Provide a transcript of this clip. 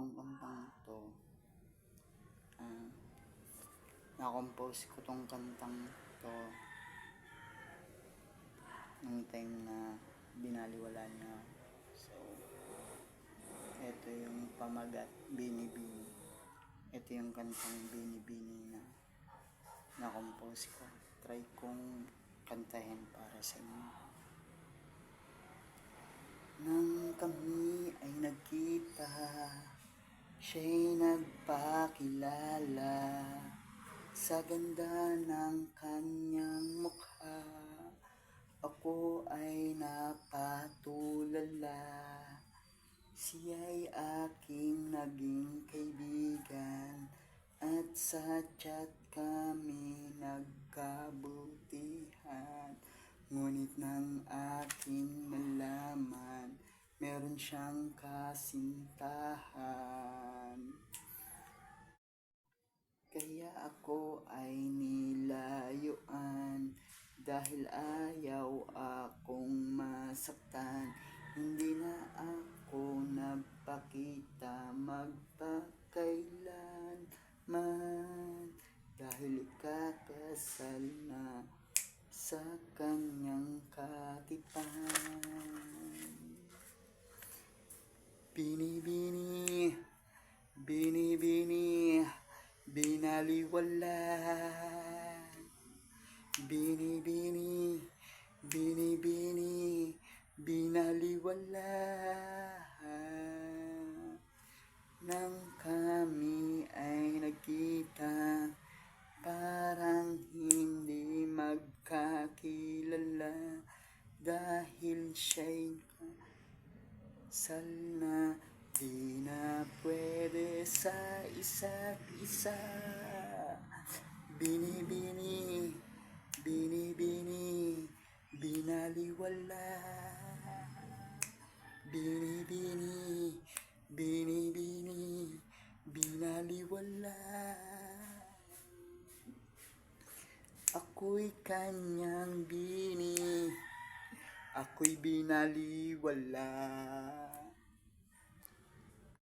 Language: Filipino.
Itong kantang to, na-compose ko tong kantang to nung time na binaliwala niya. So, ito yung pamagat, Bini-Bini. Ito yung kantang Bini-Bini na na-compose ko. Try kong kantahin para sa inyo. Nang kami ay nagkita, siya'y nagpakilala sa ganda ng kanyang mukha. Ako ay napatulala, siya'y aking naging kaibigan, at sa chat kami nagkabutihan. Ngunit nang aking nalaman, meron siyang kasintahan. Kaya ako ay nilayuan, dahil ayaw akong masaktan. Hindi na ako nagpakita magpakailanman, dahil ikakasal na sa kanyang katipan. Bini-bini, bini-bini, binaliwala. Bini-bini, bini-bini, binaliwala. Nang kami ay nagkita, parang hindi magkakilala, dahil siya'y kasal na, di na pwede sa isa't isa. Bini-bini, bini-bini, binaliwala. Bini-bini, bini-bini, binaliwala. Ako'y kanyang bini, ako'y binaliwala.